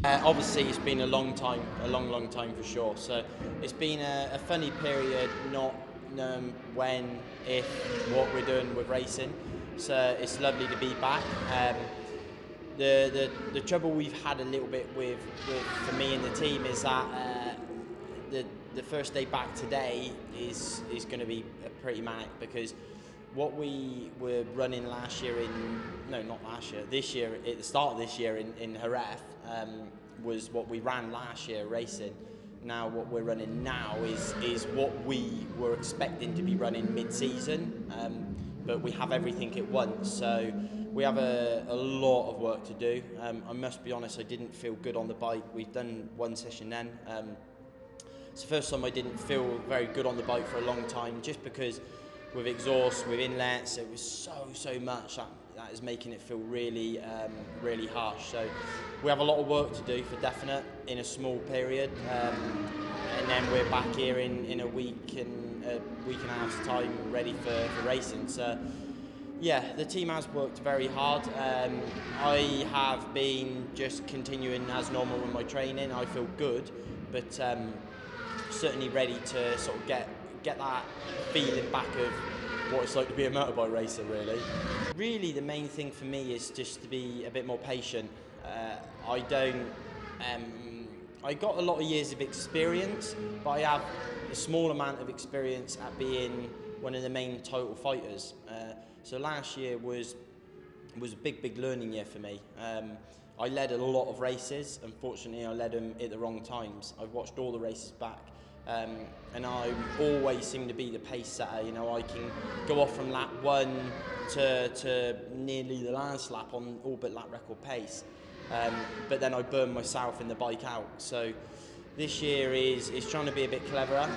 Obviously, it's been a long time for sure. So it's been a funny period, not when, if, what we're doing with racing. So it's lovely to be back. The trouble we've had a little bit with for me and the team is that the first day back today is going to be pretty manic, because what we were running last year this year at the start of this year in Jerez was what we ran last year racing. Now what we're running now is what we were expecting to be running mid-season, but we have everything at once, so we have a lot of work to do. I must be honest, I didn't feel good on the bike. We've done one session then. It's the first time I didn't feel very good on the bike for a long time, just because with exhaust, with inlets, it was so much that is making it feel really harsh. So we have a lot of work to do for definite in a small period, and then we're back here in a week and a half's time, ready for racing. So yeah, the team has worked very hard. I have been just continuing as normal with my training. I feel good, but certainly ready to sort of get that feeling back of what it's like to be a motorbike racer, really. The main thing for me is just to be a bit more patient. I got a lot of years of experience, but I have a small amount of experience at being one of the main total fighters. So last year was a big learning year for me. I led a lot of races. Unfortunately, I led them at the wrong times. I've watched all the races back, and I always seem to be the pace setter. You know, I can go off from lap 1 to nearly the last lap on all but lap record pace, but then I burn myself in the bike out. So this year is trying to be a bit cleverer,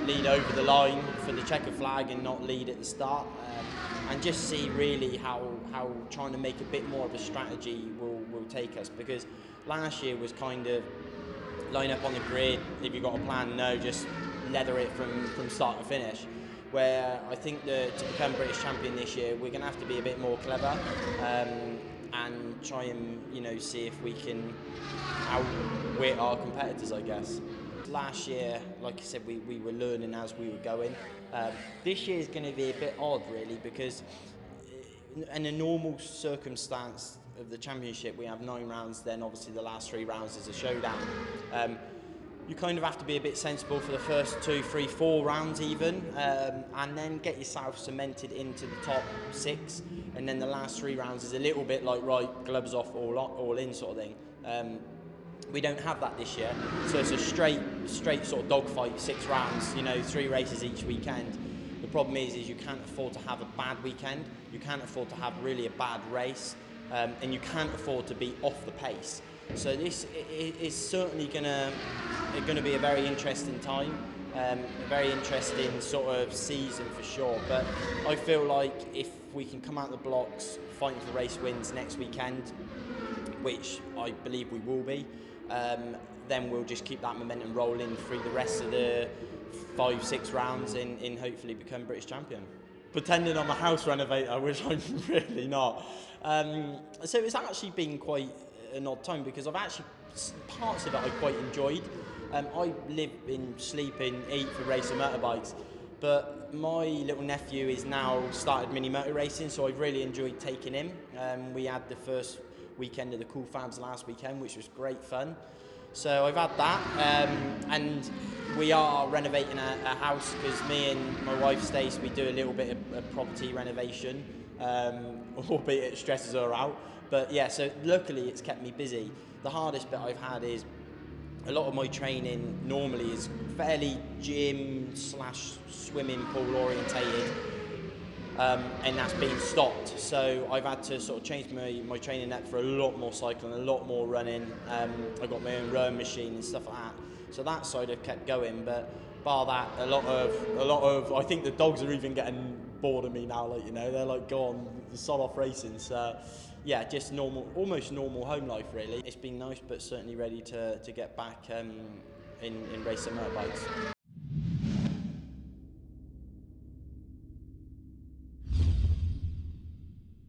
lead over the line for the checker flag and not lead at the start, and just see really how trying to make a bit more of a strategy will take us, because last year was kind of line up on the grid, if you've got a plan, just leather it from start to finish. Where I think that to become British champion this year, we're going to have to be a bit more clever, and try and see if we can outwit our competitors, I guess. Last year, like I said, we were learning as we were going. This year is going to be a bit odd, really, because in a normal circumstance of the championship, we have 9 rounds, then obviously the last 3 rounds is a showdown. You kind of have to be a bit sensible for the first 2, 3, 4 rounds even, and then get yourself cemented into the top 6, and then the last 3 rounds is a little bit like, right, gloves off, all in sort of thing. We don't have that this year, so it's a straight sort of dogfight, 6 rounds, 3 races each weekend. The problem is you can't afford to have a bad weekend, you can't afford to have really a bad race, and you can't afford to be off the pace. So this is certainly going to be a very interesting time, a very interesting sort of season for sure. But I feel like if we can come out the blocks fighting for race wins next weekend, which I believe we will be, then we'll just keep that momentum rolling through the rest of the 5, 6 rounds and hopefully become British champion. Pretending I'm a house renovator, which I'm really not. So it's actually been quite an odd time, because I've actually, parts of it I quite enjoyed. I live in, sleep in, eat for racing motorbikes, but my little nephew is now started mini motor racing, so I've really enjoyed taking him. We had the first weekend of the Cool Fabs last weekend, which was great fun. So I've had that, and we are renovating a house, because me and my wife Stace, we do a little bit of property renovation, albeit it stresses her out. But yeah, so luckily it's kept me busy. The hardest bit I've had is a lot of my training normally is fairly gym / swimming pool orientated, and that's been stopped. So I've had to sort of change my training up for a lot more cycling, a lot more running. I've got my own rowing machine and stuff like that. So that side I've kept going, but bar that, a lot of I think the dogs are even getting bored of me now, they're like, go on, sod off racing. So yeah, just almost normal home life really. It's been nice, but certainly ready to get back in racing motorbikes.